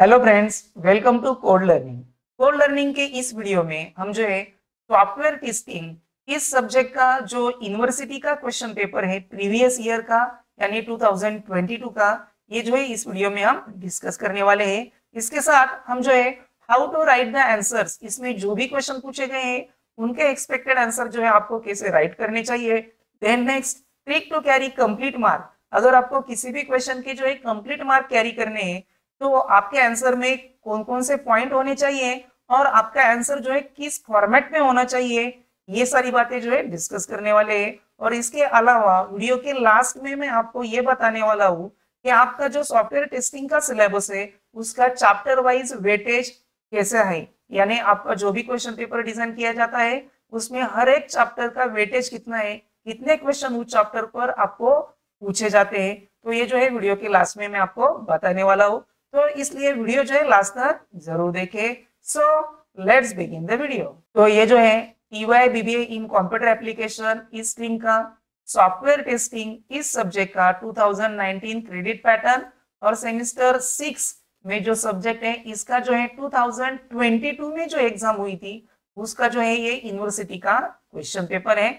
Hello friends, welcome to code learning. Code learning के इस video में हम जो है सॉफ्टवेयर टेस्टिंग इस सब्जेक्ट का जो यूनिवर्सिटी का क्वेश्चन पेपर है प्रीवियस ईयर का यानी 2022 का, ये जो है इस वीडियो में हम डिस्कस करने वाले हैं। इसके साथ हम जो है how to write the answers, इसमें जो भी क्वेश्चन पूछे गए हैं उनके एक्सपेक्टेड आंसर जो है आपको कैसे राइट करने चाहिए। Then next, trick to carry complete mark. अगर आपको किसी भी क्वेश्चन के जो है कंप्लीट मार्क कैरी करने हैं तो आपके आंसर में कौन कौन से पॉइंट होने चाहिए और आपका आंसर जो है किस फॉर्मेट में होना चाहिए, ये सारी बातें जो है डिस्कस करने वाले हैं। और इसके अलावा वीडियो के लास्ट में मैं आपको ये बताने वाला हूँ कि आपका जो सॉफ्टवेयर टेस्टिंग का सिलेबस है उसका चैप्टर वाइज वेटेज कैसा है, यानी आपका जो भी क्वेश्चन पेपर डिजाइन किया जाता है उसमें हर एक चैप्टर का वेटेज कितना है, कितने क्वेश्चन उस चैप्टर पर आपको पूछे जाते हैं। तो ये जो है वीडियो के लास्ट में मैं आपको बताने वाला हूँ, तो इसलिए वीडियो जो है लास्ट तक जरूर देखें। So let's begin the video. तो ये जो है EY BBA इन कंप्यूटर एप्लीकेशन इस स्ट्रीम का सॉफ्टवेयर टेस्टिंग इस सब्जेक्ट का 2019 क्रेडिट पैटर्न और सेमेस्टर 6 में जो सब्जेक्ट है इसका जो है 2022 में जो एग्जाम हुई थी उसका जो है ये यूनिवर्सिटी का क्वेश्चन पेपर है।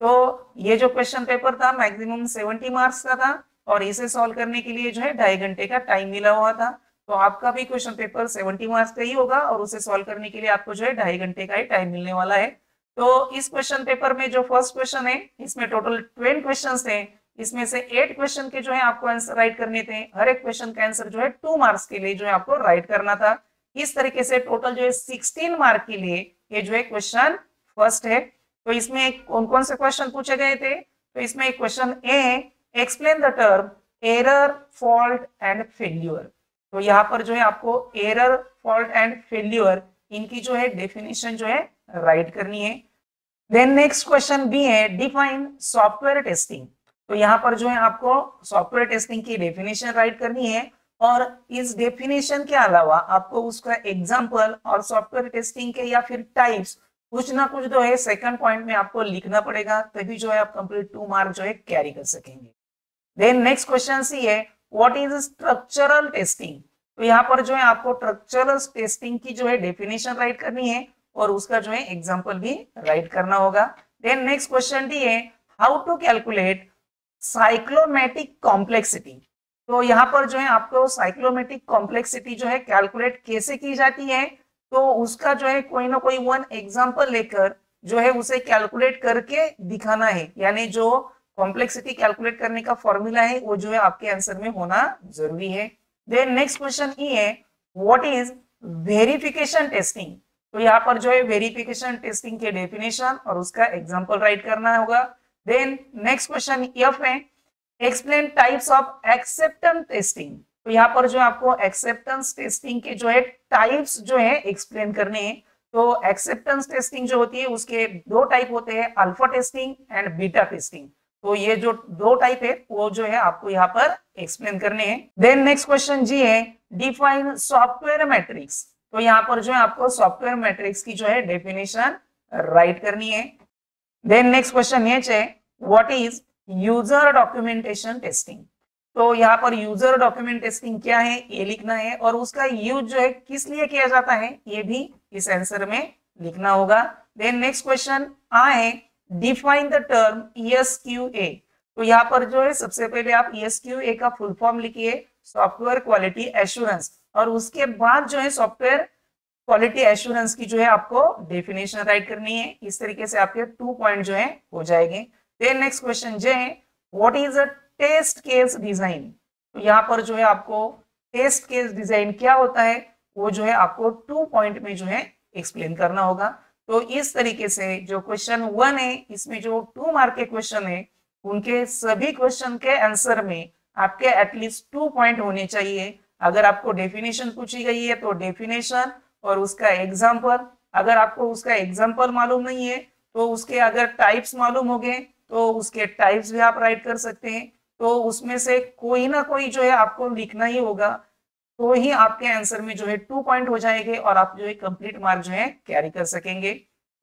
तो ये जो क्वेश्चन पेपर था मैक्सिमम 70 मार्क्स का था और इसे सॉल्व करने के लिए जो है 2.5 घंटे का टाइम मिला हुआ था। तो आपका भी क्वेश्चन पेपर 70 मार्क्स का ही होगा और उसे सॉल्व करने के लिए आपको जो है 2.5 घंटे का ही टाइम मिलने वाला है। तो इस क्वेश्चन पेपर में जो फर्स्ट क्वेश्चन है इसमें टोटल 12 क्वेश्चन थे, इसमें से 8 क्वेश्चन के जो है आपको आंसर राइट करने थे। हर एक क्वेश्चन का आंसर जो है 2 मार्क्स के लिए जो है आपको राइट करना था। इस तरीके से टोटल जो है 16 मार्क के लिए ये जो है क्वेश्चन फर्स्ट है। तो इसमें कौन कौन से क्वेश्चन पूछे गए थे, तो इसमें एक क्वेश्चन ए है, explain the term error fault and failure. तो यहाँ पर जो है आपको एरर फॉल्ट एंड फेल्यूर इनकी जो है डेफिनेशन जो है राइट करनी है। देन नेक्स्ट क्वेश्चन बी है, डिफाइन सॉफ्टवेयर टेस्टिंग। तो यहाँ पर जो है आपको सॉफ्टवेयर टेस्टिंग की डेफिनेशन राइट करनी है और इस डेफिनेशन के अलावा आपको उसका एग्जाम्पल और सॉफ्टवेयर टेस्टिंग के या फिर टाइप्स कुछ ना कुछ जो है सेकंड पॉइंट में आपको लिखना पड़ेगा, तभी जो है आप कंप्लीट 2 मार्क जो है कैरी कर सकेंगे। देन नेक्स्ट क्वेश्चन सी है, व्हाट इज स्ट्रक्चरल टेस्टिंग। तो यहाँ पर जो है आपको स्ट्रक्चरल टेस्टिंग की जो है डेफिनेशन राइट करनी है और उसका जो है एग्जांपल भी राइट करना होगा। देन नेक्स्ट क्वेश्चन डी है, हाउ टू कैलकुलेट साइक्लोमेटिक कॉम्प्लेक्सिटी। तो यहाँ पर जो है आपको साइक्लोमेटिक कॉम्प्लेक्सिटी जो है कैलकुलेट कैसे की जाती है, तो उसका जो है कोई ना कोई वन एग्जांपल लेकर जो है उसे कैलकुलेट करके दिखाना है, यानी जो कॉम्प्लेक्सिटी कैलकुलेट करने का फॉर्मूला है वो जो है आपके आंसर में होना जरूरी है। देन नेक्स्ट क्वेश्चन ई है, व्हाट इज वेरिफिकेशन टेस्टिंग। तो यहाँ पर जो है वेरिफिकेशन टेस्टिंग के डेफिनेशन और उसका एग्जांपल राइट करना होगा। देन नेक्स्ट क्वेश्चन एफ है, explain types of acceptance testing. तो यहाँ पर जो आपको एक्सेप्टेंस टेस्टिंग के जो है टाइप्स जो है एक्सप्लेन करने हैं। तो एक्सेप्टेंस टेस्टिंग जो होती है उसके 2 टाइप होते हैं, alpha testing and beta testing. तो ये जो 2 टाइप है वो जो है आपको यहाँ पर एक्सप्लेन करने हैं। देन नेक्स्ट क्वेश्चन जी है, डिफाइन सॉफ्टवेयर मैट्रिक्स। तो यहाँ पर जो है आपको सॉफ्टवेयर मैट्रिक्स की जो है डेफिनेशन राइट करनी है। देन नेक्स्ट क्वेश्चन ये है, what is user documentation testing. तो यहाँ पर यूजर डॉक्यूमेंट टेस्टिंग क्या है ये लिखना है और उसका यूज जो है किस लिए किया जाता है ये भी इस आंसर में लिखना होगा। देन नेक्स्ट क्वेश्चन आ है, डिफाइन द टर्म ESQA। तो यहाँ पर जो है सबसे पहले आप ESQA का फुल फॉर्म लिखिए, सॉफ्टवेयर क्वालिटी एश्योरेंस, और उसके बाद जो है सॉफ्टवेयर क्वालिटी एश्योरेंस की जो है आपको डेफिनेशन राइट करनी है। इस तरीके से आपके 2 पॉइंट जो है हो जाएंगे। देन नेक्स्ट क्वेश्चन जो है, what is a test case design. तो यहाँ पर जो है आपको टेस्ट केस डिजाइन क्या होता है वो जो है आपको 2 पॉइंट में जो है एक्सप्लेन करना होगा। तो इस तरीके से जो क्वेश्चन 1 है इसमें जो 2 मार्क के क्वेश्चन है उनके सभी क्वेश्चन के आंसर में आपके एटलीस्ट 2 पॉइंट होने चाहिए। अगर आपको डेफिनेशन पूछी गई है तो डेफिनेशन और उसका एग्जाम्पल, अगर आपको उसका एग्जाम्पल मालूम नहीं है तो उसके अगर टाइप्स मालूम हो गए तो उसके टाइप्स भी आप राइट कर सकते हैं। तो उसमें से कोई ना कोई जो है आपको लिखना ही होगा, तो ही आपके आंसर में जो है 2 पॉइंट हो जाएंगे और आप जो है कंप्लीट मार्क जो है कैरी कर सकेंगे।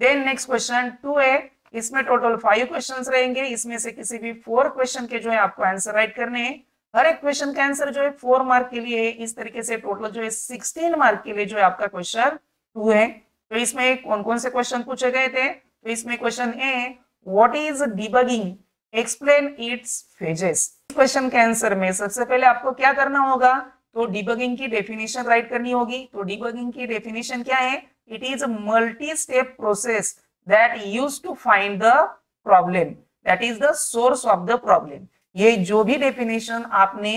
देन नेक्स्ट क्वेश्चन 2 है, इसमें टोटल 5 क्वेश्चंस रहेंगे, इसमें से किसी भी 4 क्वेश्चन के जो है आपको आंसर राइट करने हैं। हर एक क्वेश्चन का आंसर जो है 4 मार्क के लिए है। इस तरीके से टोटल जो है 16 मार्क के लिए जो है आपका क्वेश्चन 2 है। तो इसमें कौन कौन से क्वेश्चन पूछे गए थे? तो इसमें question A, what is debugging, explain it's phases. Question के आंसर में सबसे पहले आपको क्या करना होगा? तो डिबगिंग की डेफिनेशन राइट करनी होगी। तो डिबगिंग की डेफिनेशन क्या है? It is multi step process that used to find the problem, that is the source of the problem. ये जो भी डेफिनेशन आपने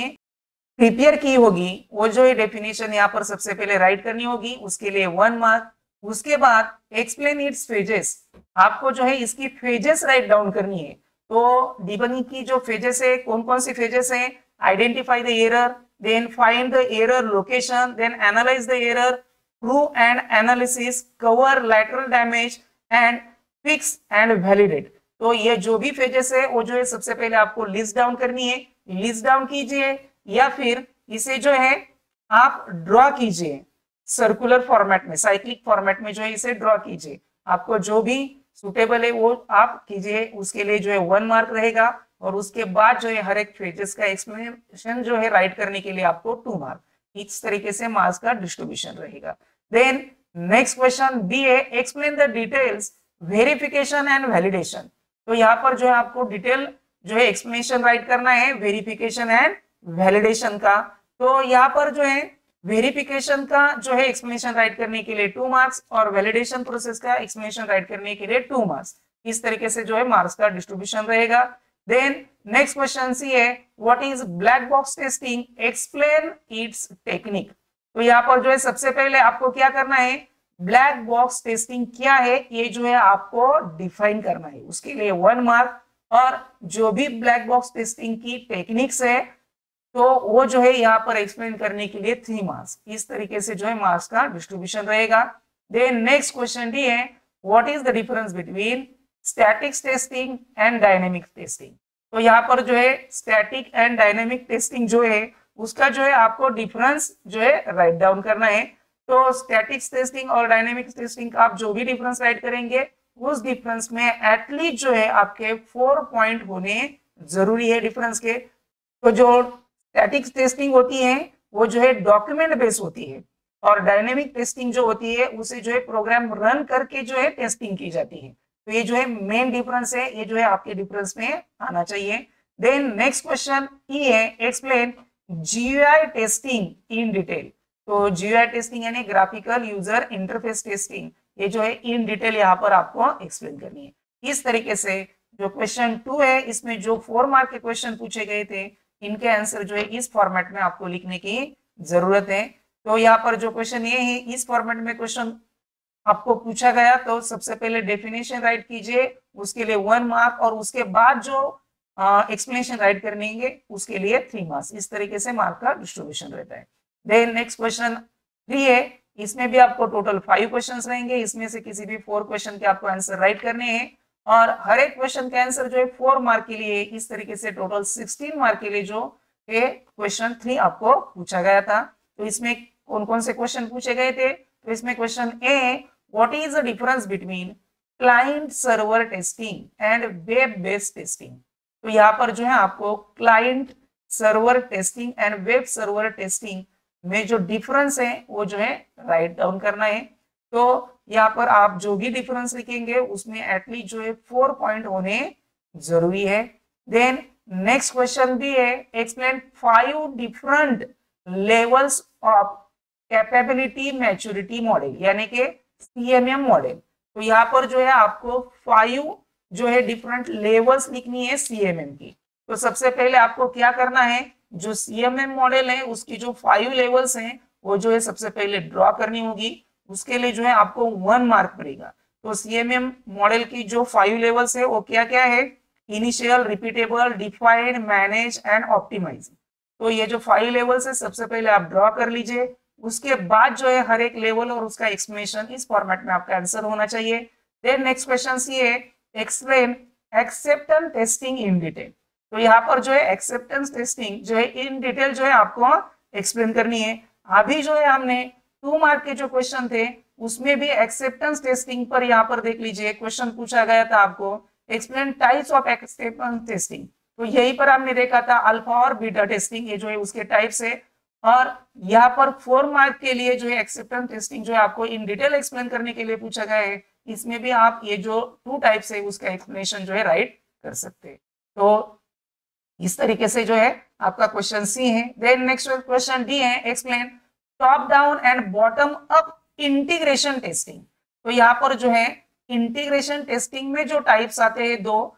प्रिपेयर की होगी वो जो है डेफिनेशन यहाँ पर सबसे पहले राइट करनी होगी, उसके लिए 1 मार्क। उसके बाद एक्सप्लेन इट्स फेजेस, आपको जो है इसकी फेजेस राइट डाउन करनी है। तो डिबगिंग की जो फेजेस है, कौन कौन सी फेजेस है? Identify the error, then find the error location, then analyze the error, prove and analysis, cover lateral damage and fix and validate। तो ये जो भी फेजेस है वो जो है सबसे पहले आपको लिस्ट डाउन करनी है। लिस्ट डाउन कीजिए या फिर इसे जो है आप ड्रॉ कीजिए सर्कुलर फॉर्मेट में, साइक्लिक फॉर्मेट में जो है इसे ड्रॉ कीजिए। आपको जो भी सुटेबल है वो आप कीजिए, उसके लिए जो है 1 मार्क रहेगा। और उसके बाद जो है हर एक फेजेस का एक्सप्लेनेशन जो है राइट करने के लिए आपको 2 मार्क। इस तरीके से मार्क्स का डिस्ट्रीब्यूशन रहेगा। देन नेक्स्ट क्वेश्चन बी है, explain the details verification and validation. तो यहाँ पर जो है आपको डिटेल जो है एक्सप्लेनेशन राइट करना है वेरिफिकेशन एंड वैलिडेशन का। तो यहाँ पर जो है वेरिफिकेशन का जो है एक्सप्लेनेशन राइट करने के लिए 2 मार्क्स और वैलिडेशन प्रोसेस का एक्सप्लेनेशन राइट करने के लिए 2 मार्क्स। इस तरीके से जो है मार्क्स का डिस्ट्रीब्यूशन रहेगा। Then next question सी है, what is black box testing, explain its technique। तो यहाँ पर जो है सबसे पहले आपको क्या करना है? ब्लैक बॉक्स टेस्टिंग क्या है ये जो है आपको डिफाइन करना है, उसके लिए 1 मार्क। और जो भी ब्लैक बॉक्स टेस्टिंग की टेक्निक्स है तो वो जो है यहाँ पर एक्सप्लेन करने के लिए 3 मार्क्स। इस तरीके से जो है मार्क्स का डिस्ट्रीब्यूशन रहेगा। देन नेक्स्ट क्वेश्चन डी है, what is the difference between statics testing and dynamic testing. तो यहाँ पर जो है स्टैटिक एंड डायनेमिक टेस्टिंग जो है उसका जो है आपको डिफरेंस जो है राइट डाउन करना है। तो स्टैटिक्स टेस्टिंग और डायनेमिक टेस्टिंग का आप जो भी डिफरेंस राइट करेंगे उस डिफरेंस में एटलीस्ट जो है आपके 4 पॉइंट होने जरूरी है डिफरेंस के। तो जो स्टैटिक्स टेस्टिंग होती है वो जो है डॉक्यूमेंट बेस्ड होती है और डायनेमिक टेस्टिंग जो होती है उसे जो है प्रोग्राम रन करके जो है टेस्टिंग की जाती है। तो ये जो है मेन डिफरेंस है, ये जो है आपके डिफरेंस में आना चाहिए। देन नेक्स्ट क्वेश्चन ई है, explain GUI testing in detail. तो जीयूआई टेस्टिंग यानी ग्राफिकल यूजर इंटरफेस टेस्टिंग, ये जो है इन डिटेल यहाँ पर आपको एक्सप्लेन करनी है। इस तरीके से जो क्वेश्चन 2 है इसमें जो 4 मार्क के क्वेश्चन पूछे गए थे इनके आंसर जो है इस फॉर्मेट में आपको लिखने की जरूरत है। तो यहाँ पर जो क्वेश्चन ये है इस फॉर्मेट में क्वेश्चन आपको पूछा गया तो सबसे पहले डेफिनेशन राइट कीजिए, उसके लिए 1 मार्क और उसके बाद जो एक्सप्लेनेशन राइट करेंगे उसके लिए 3 मार्क्स। इस तरीके से मार्क का डिस्ट्रीब्यूशन रहता है। देन नेक्स्ट क्वेश्चन 3 है, इसमें भी आपको टोटल 5 क्वेश्चंस रहेंगे, इसमें से किसी भी 4 क्वेश्चन के आपको आंसर राइट करने हैं और हर एक क्वेश्चन का आंसर जो है 4 मार्क के लिए। इस तरीके से टोटल 16 मार्क के लिए जो है क्वेश्चन 3 आपको पूछा गया था। तो इसमें कौन कौन से क्वेश्चन पूछे गए थे? तो इसमें question A, what is the difference between client server testing and web based testing। तो यहाँ पर जो है आपको client server testing and web server testing में जो डिफरेंस है वो जो है राइट डाउन करना है। तो यहाँ पर आप जो भी डिफरेंस लिखेंगे उसमें एटलीस्ट जो है 4 पॉइंट होने जरूरी है। देन नेक्स्ट क्वेश्चन भी है, explain 5 different levels of capability maturity model यानी कि सीएमएम मॉडल। तो यहाँ पर जो है आपको 5 जो है डिफरेंट लेवल्स लिखनी है सीएमएम की। तो सबसे पहले आपको क्या करना है, जो सीएमएम मॉडल है उसकी जो 5 लेवल्स हैं वो जो है सबसे पहले ड्रॉ करनी होगी। उसके लिए जो है आपको 1 मार्क पड़ेगा। तो सीएमएम मॉडल की जो 5 लेवल्स है वो क्या क्या है? Initial, repeatable, defined, manage and optimise. तो ये जो 5 लेवल्स है सबसे पहले आप ड्रॉ कर लीजिए। उसके बाद जो है हर एक लेवल और उसका एक्सप्लेनेशन इस फॉर्मेट में आपका आंसर होना चाहिए। देन नेक्स्ट क्वेश्चन सी है, explain acceptance testing in detail. तो यहाँ पर जो है एक्सेप्टेंस टेस्टिंग जो है इन डिटेल जो है आपको एक्सप्लेन करनी है। अभी जो है हमने 2 मार्क के जो क्वेश्चन थे उसमें भी एक्सेप्टेंस टेस्टिंग पर यहाँ पर देख लीजिए क्वेश्चन पूछा गया था आपको, explain types of acceptance testing. तो यहीं पर आपने देखा था अल्फा और बीटा टेस्टिंग, ये जो है उसके टाइप्स है। और यहाँ पर 4 मार्क के लिए जो है एक्सेप्टेंस टेस्टिंग जो है आपको इन डिटेल एक्सप्लेन करने के लिए पूछा गया है। इसमें भी आप ये जो 2 टाइप्स है उसका एक्सप्लेनेशन जो है राइट कर सकते हैं। तो इस तरीके से जो है आपका क्वेश्चन सी है। देन नेक्स्ट क्वेश्चन डी है, explain top down and bottom up integration testing. तो यहाँ पर जो है इंटीग्रेशन टेस्टिंग में जो टाइप्स आते हैं दो,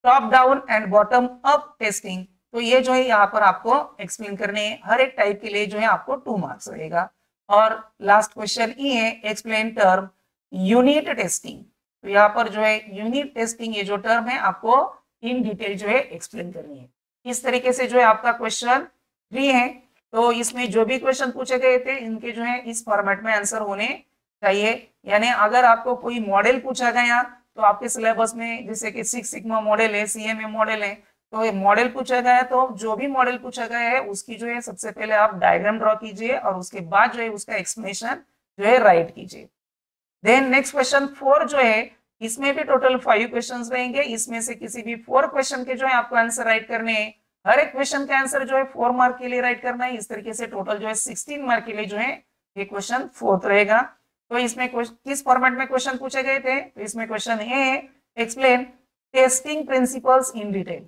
top down and bottom up testing, तो ये जो है यहाँ पर आपको एक्सप्लेन करने हैं। हर एक टाइप के लिए जो है आपको 2 मार्क्स रहेगा। और लास्ट क्वेश्चन ई है, एक्सप्लेन टर्म यूनिट टेस्टिंग। तो यहाँ पर जो है यूनिट टेस्टिंग ये जो टर्म है आपको इन डिटेल जो है एक्सप्लेन करनी है। इस तरीके से जो है आपका क्वेश्चन 3 है। तो इसमें जो भी क्वेश्चन पूछे गए थे इनके जो है इस फॉर्मेट में आंसर होने चाहिए। यानी अगर आपको कोई मॉडल पूछा गया तो आपके सिलेबस में जैसे कि 6 सिग्मा मॉडल है, CMA मॉडल है, तो ये मॉडल पूछा गया है तो जो भी मॉडल पूछा गया है उसकी जो है सबसे पहले आप डायग्राम ड्रॉ कीजिए और उसके बाद जो है उसका एक्सप्लेनेशन जो है राइट कीजिए। देन नेक्स्ट क्वेश्चन 4 जो है इसमें भी टोटल 5 क्वेश्चंस रहेंगे। इसमें से किसी भी 4 क्वेश्चन के जो है आपको आंसर राइट करने हैं। हर एक क्वेश्चन का आंसर जो है 4 मार्क के लिए राइट करना है। इस तरीके से टोटल जो है 16 मार्क के लिए जो है ये क्वेश्चन 4th रहेगा। तो इसमें किस फॉर्मेट में क्वेश्चन पूछे गए थे, तो इसमें क्वेश्चन ए है, explain testing principles in detail.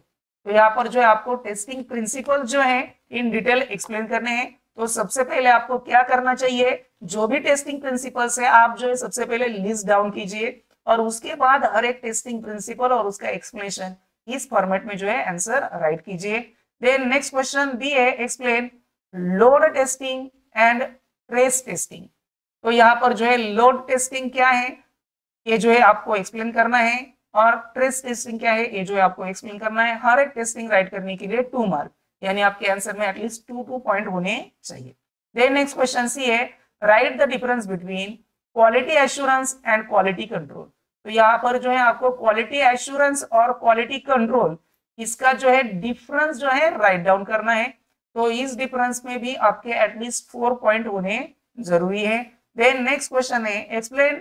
तो यहाँ पर जो है आपको टेस्टिंग प्रिंसिपल जो है इन डिटेल एक्सप्लेन करने हैं। तो सबसे पहले आपको क्या करना चाहिए, जो भी टेस्टिंग प्रिंसिपल्स है आप जो है सबसे पहले लिस्ट डाउन कीजिए और उसके बाद हर एक टेस्टिंग प्रिंसिपल और उसका एक्सप्लेनेशन इस फॉर्मेट में जो है आंसर राइट कीजिए। देन नेक्स्ट क्वेश्चन बी है, explain load testing and trace testing. तो यहाँ पर जो है लोड टेस्टिंग क्या है ये जो है आपको एक्सप्लेन करना है और ट्रेस टेस्टिंग क्या है ये जो है आपको एक्सप्लेन करना है। हर एक टेस्टिंग राइट करने के लिए 2 मार्क, यानी आपके आंसर में एटलीस्ट 2 पॉइंट होने चाहिए। देन नेक्स्ट क्वेश्चन सी है, right the difference between quality assurance and quality control. तो यहाँ पर जो है आपको क्वालिटी एश्योरेंस और क्वालिटी कंट्रोल इसका जो है डिफरेंस जो है राइट डाउन करना है। तो इस डिफरेंस में भी आपके एटलीस्ट 4 पॉइंट होने जरूरी है। देन नेक्स्ट क्वेश्चन है, explain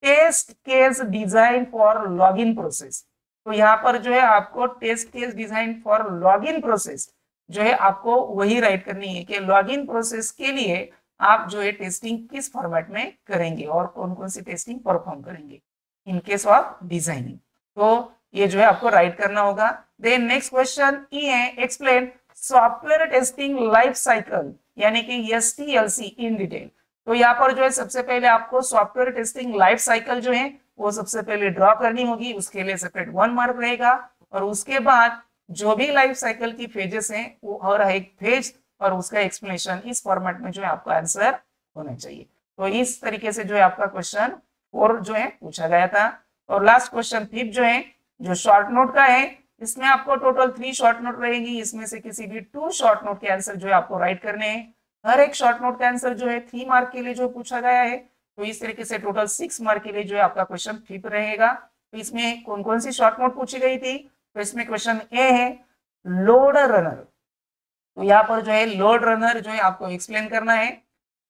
test case design for login process. तो यहाँ पर जो है आपको test case design for login process जो है आपको वही राइट करनी है कि लॉगिन प्रोसेस के लिए आप जो है टेस्टिंग किस फॉर्मेट में करेंगे और कौन कौन सी टेस्टिंग परफॉर्म करेंगे इन केस ऑफ डिजाइनिंग। तो ये जो है आपको राइट करना होगा। देन नेक्स्ट क्वेश्चन ई है, explain software testing life cycle यानी कि STLC इन डिटेल। तो यहाँ पर जो है सबसे पहले आपको सॉफ्टवेयर टेस्टिंग लाइफ साइकिल जो है वो सबसे पहले ड्रॉ करनी होगी, उसके लिए सेपरेट 1 मार्क रहेगा। और उसके बाद जो भी लाइफ साइकिल की फेजेस हैं वो हर एक फेज और उसका एक्सप्लेनेशन इस फॉर्मेट में जो है आपका आंसर होना चाहिए। तो इस तरीके से जो है आपका क्वेश्चन 4 जो है पूछा गया था। और लास्ट क्वेश्चन 5 जो है जो शॉर्ट नोट का है, इसमें आपको टोटल 3 शॉर्ट नोट रहेगी। इसमें से किसी भी 2 शॉर्ट नोट के आंसर जो है आपको राइट करने हैं। हर एक शॉर्ट नोट का आंसर जो है 3 मार्क के लिए जो पूछा गया है। तो इस तरीके से टोटल 6 मार्क के लिए जो है आपका क्वेश्चन 5 रहेगा। तो इसमें कौन कौन सी शॉर्ट नोट पूछी गई थी, तो इसमें क्वेश्चन ए है लोड रनर। तो यहाँ पर जो है लोड रनर जो है आपको एक्सप्लेन करना है।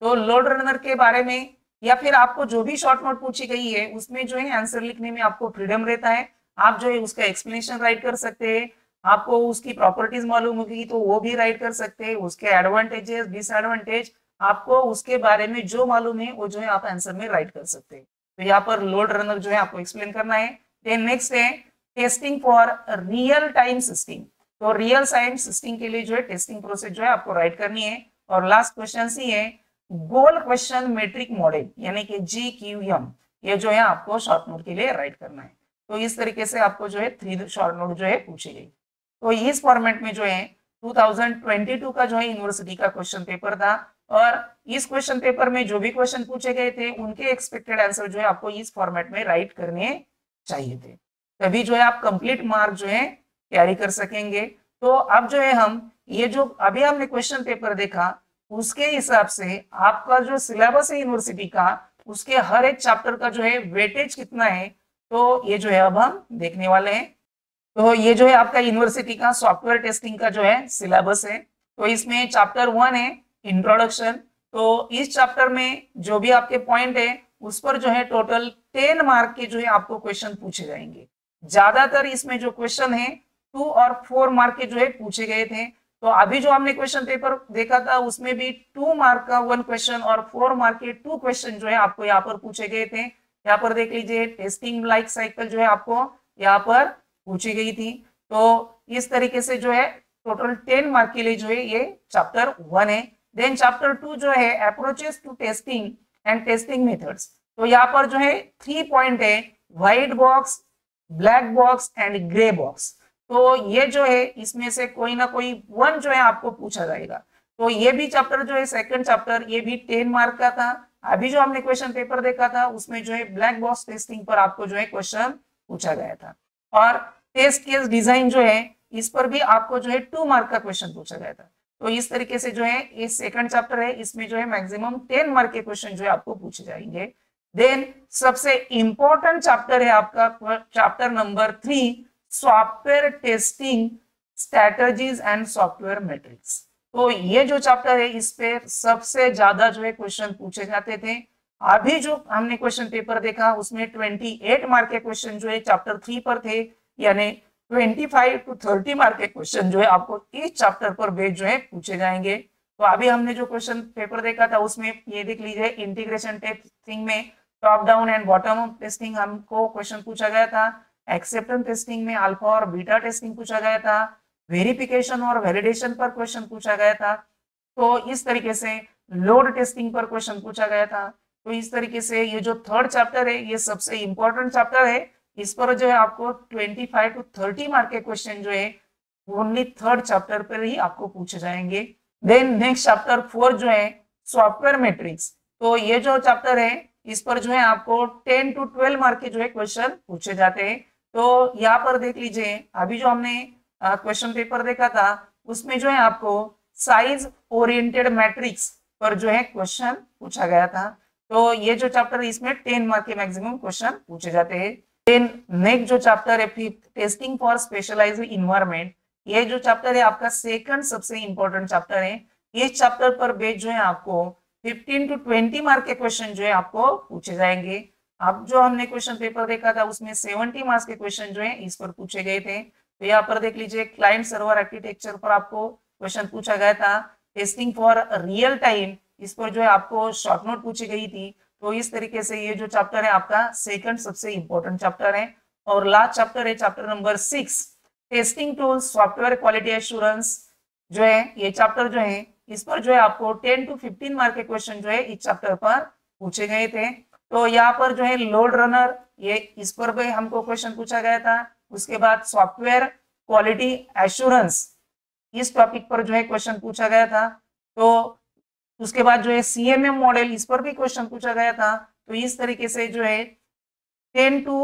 तो लोड रनर के बारे में या फिर आपको जो भी शॉर्ट नोट पूछी गई है उसमें जो है आंसर लिखने में आपको फ्रीडम रहता है। आप जो है उसका एक्सप्लेनेशन राइट कर सकते हैं। आपको उसकी प्रॉपर्टीज मालूम होगी तो वो भी राइट कर सकते हैं। उसके एडवांटेजेस डिसएडवांटेज आपको उसके बारे में जो मालूम है वो जो है आप आंसर में राइट कर सकते हैं। तो यहाँ पर लोड रनर जो है आपको एक्सप्लेन करना है। देन नेक्स्ट है testing for real time system. तो रियल टाइम सिस्टम के लिए जो है टेस्टिंग प्रोसेस जो है आपको राइट करनी है। और लास्ट क्वेश्चन सी है गोल क्वेश्चन मैट्रिक मॉडल यानी कि GQM, ये जो है आपको शॉर्ट नोट के लिए राइट करना है। तो इस तरीके से आपको जो है 3 शॉर्ट नोट जो है पूछी गई। तो इस फॉर्मेट में जो है 2022 का जो है यूनिवर्सिटी का क्वेश्चन पेपर था। और इस क्वेश्चन पेपर में जो भी क्वेश्चन पूछे गए थे उनके एक्सपेक्टेड आंसर जो है आपको इस फॉर्मेट में राइट करने चाहिए थे, तभी जो है आप कंप्लीट मार्क जो है कैरी कर सकेंगे। तो अब जो है हम ये जो अभी हमने क्वेश्चन पेपर देखा उसके हिसाब से आपका जो सिलेबस है यूनिवर्सिटी का उसके हर एक चैप्टर का जो है वेटेज कितना है, तो ये जो है अब हम देखने वाले हैं। तो ये जो है आपका यूनिवर्सिटी का सॉफ्टवेयर टेस्टिंग का जो है सिलेबस है। तो इसमें चैप्टर 1 है इंट्रोडक्शन। तो इस चैप्टर में जो भी आपके पॉइंट है उस पर जो है टोटल 10 मार्क के जो है आपको क्वेश्चन पूछे जाएंगे। ज्यादातर इसमें जो क्वेश्चन है और 4 मार्क के जो है पूछे गए थे। तो अभी जो हमने क्वेश्चन पेपर देखा था उसमें भी 2 मार्क का 1 क्वेश्चन और 4 मार्क के 2 क्वेश्चन जो है आपको यहाँ पर पूछे गए थे। यहाँ पर देख लीजिए टेस्टिंग लाइफ साइकिल जो है आपको यहाँ पर पूछी गई थी। तो इस तरीके से जो है टोटल 10 मार्क के लिए जो है ये चैप्टर 1 है। देन चैप्टर 2 जो है approaches to testing and testing methods. तो यहाँ पर जो है 3 पॉइंट है, white box, black box and grey box. तो ये जो है इसमें से कोई ना कोई 1 जो है आपको पूछा जाएगा। तो ये भी चैप्टर जो है सेकंड चैप्टर ये भी 10 मार्क का था। अभी जो हमने क्वेश्चन पेपर देखा था उसमें जो है ब्लैक बॉक्स टेस्टिंग पर आपको जो है क्वेश्चन पूछा गया था। और टेस्ट केस डिजाइन जो है इस पर भी आपको जो है 2 मार्क का क्वेश्चन पूछा गया था। तो इस तरीके से जो है ये सेकंड चैप्टर है, इसमें जो है मैक्सिमम 10 मार्क के क्वेश्चन जो है आपको पूछे जाएंगे। देन सबसे इंपॉर्टेंट चैप्टर है आपका chapter number 3, software testing strategies and software matrix. तो ये जो चैप्टर है इस पे सबसे ज्यादा जो है क्वेश्चन पूछे जाते थे। अभी जो हमने क्वेश्चन पेपर देखा उसमें 28 मार्क के क्वेश्चन जो है चैप्टर 3 पर थे, यानी 25 to 30 मार्क के क्वेश्चन जो है आपको इस चैप्टर पर बेस्ड जो है पूछे जाएंगे। तो अभी हमने जो क्वेश्चन पेपर देखा था उसमें ये देख लीजिए इंटीग्रेशन टेस्टिंग में top down and bottom up testing हमको क्वेश्चन पूछा गया था। एक्सेप्टेंस टेस्टिंग में अल्फा और बीटा टेस्टिंग पूछा गया था। वेरिफिकेशन और वैलिडेशन पर क्वेश्चन पूछा गया था। तो इस तरीके से लोड टेस्टिंग पर क्वेश्चन पूछा गया था। तो इस तरीके से ये जो थर्ड चैप्टर है ये सबसे इंपॉर्टेंट चैप्टर है। इस पर जो है आपको 25 to 30 मार्क के क्वेश्चन जो है ओनली थर्ड चैप्टर पर ही आपको पूछे जाएंगे। देन नेक्स्ट चैप्टर 4 जो है सॉफ्टवेयर मैट्रिक्स। तो ये जो चैप्टर है इस पर जो है आपको 10 to 12 मार्क के जो है क्वेश्चन पूछे जाते हैं। तो यहाँ पर देख लीजिए अभी जो हमने क्वेश्चन पेपर देखा था उसमें जो है आपको साइज ओरिएंटेड मैट्रिक्स पर जो है क्वेश्चन पूछा गया था। तो ये जो चैप्टर है इसमें 10 मार्क के मैक्सिमम क्वेश्चन पूछे जाते हैं। देन नेक्स्ट जो चैप्टर है fifth, testing for specialised environment. ये जो चैप्टर है आपका सेकंड सबसे इंपॉर्टेंट चैप्टर है। इस चैप्टर पर बेस्ड जो है आपको 15 to 20 मार्क के क्वेश्चन जो है आपको पूछे जाएंगे। अब जो हमने क्वेश्चन पेपर देखा था उसमें 70 मार्क्स के क्वेश्चन जो है इस पर पूछे गए थे। तो यहाँ पर देख लीजिए क्लाइंट सर्वर आर्किटेक्चर पर आपको क्वेश्चन पूछा गया था। टेस्टिंग फॉर रियल टाइम इस पर जो है आपको शॉर्ट नोट पूछी गई थी। तो इस तरीके से ये जो चैप्टर है आपका सेकंड सबसे इंपॉर्टेंट चैप्टर है। और लास्ट चैप्टर है chapter number 6, testing tools software quality assurance जो है ये चैप्टर जो है इस पर जो है आपको 10 to 15 मार्क के क्वेश्चन जो है इस चैप्टर पर पूछे गए थे। तो यहाँ पर जो है लोड रनर ये इस पर भी हमको क्वेश्चन पूछा गया था। उसके बाद सॉफ्टवेयर क्वालिटी एश्योरेंस इस टॉपिक पर जो है क्वेश्चन पूछा गया था। तो उसके बाद जो है CMM मॉडल इस पर भी क्वेश्चन पूछा गया था। तो इस तरीके से जो है 10 to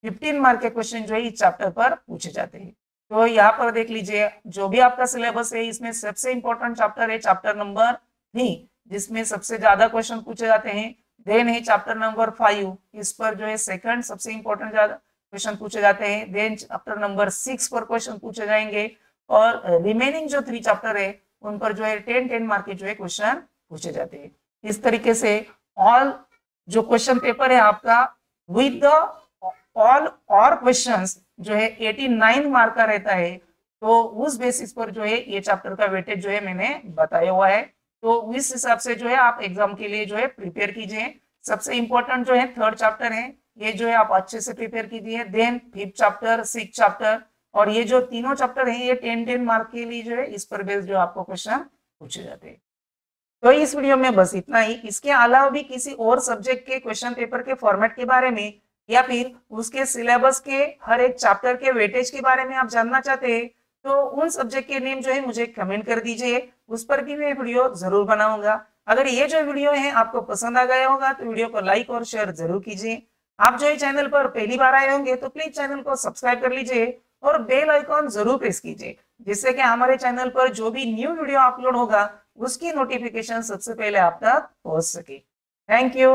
15 मार्क के क्वेश्चन जो है इस चैप्टर पर पूछे जाते हैं। तो यहाँ पर देख लीजिए जो भी आपका सिलेबस है इसमें सबसे इंपॉर्टेंट चैप्टर है चैप्टर नंबर 3 जिसमें सबसे ज्यादा क्वेश्चन पूछे जाते हैं। देन है चैप्टर नंबर 5 इस पर जो है सेकंड सबसे इंपॉर्टेंट क्वेश्चन पूछे जाते हैं। देन चैप्टर नंबर 6 पर क्वेश्चन पूछे जाएंगे और रिमेनिंग जो 3 चैप्टर है उन पर जो है 10 मार्क के जो है क्वेश्चन पूछे जाते हैं। इस तरीके से ऑल जो क्वेश्चन पेपर है आपका विद द ऑल और क्वेश्चंस जो है 89 मार्क का रहता है। तो उस बेसिस पर जो है ये चैप्टर का वेटेज जो है मैंने बताया हुआ है। तो इस हिसाब से जो है आप एग्जाम के लिए जो है प्रिपेयर कीजिए। सबसे इंपॉर्टेंट जो है थर्ड चैप्टर है ये जो है आप अच्छे से प्रिपेयर कीजिए। Then 5th chapter, 6th chapter और ये जो तीनों चैप्टर है ये 10 मार्क के लिए जो है इस पर बेस्ड जो आपको क्वेश्चन पूछे जाते हैं। तो इस वीडियो में बस इतना ही। इसके अलावा भी किसी और सब्जेक्ट के क्वेश्चन पेपर के फॉर्मेट के बारे में या फिर उसके सिलेबस के हर एक चैप्टर के वेटेज के बारे में आप जानना चाहते हैं तो उन सब्जेक्ट के नेम जो है मुझे कमेंट कर दीजिए, उस पर भी मैं वीडियो जरूर बनाऊंगा। अगर ये जो वीडियो है आपको पसंद आ गया होगा तो वीडियो को लाइक और शेयर जरूर कीजिए। आप जो है चैनल पर पहली बार आए होंगे तो प्लीज चैनल को सब्सक्राइब कर लीजिए और बेल आइकॉन जरूर प्रेस कीजिए जिससे कि हमारे चैनल पर जो भी न्यू वीडियो अपलोड होगा उसकी नोटिफिकेशन सबसे पहले आप तक पहुंच सके। Thank you.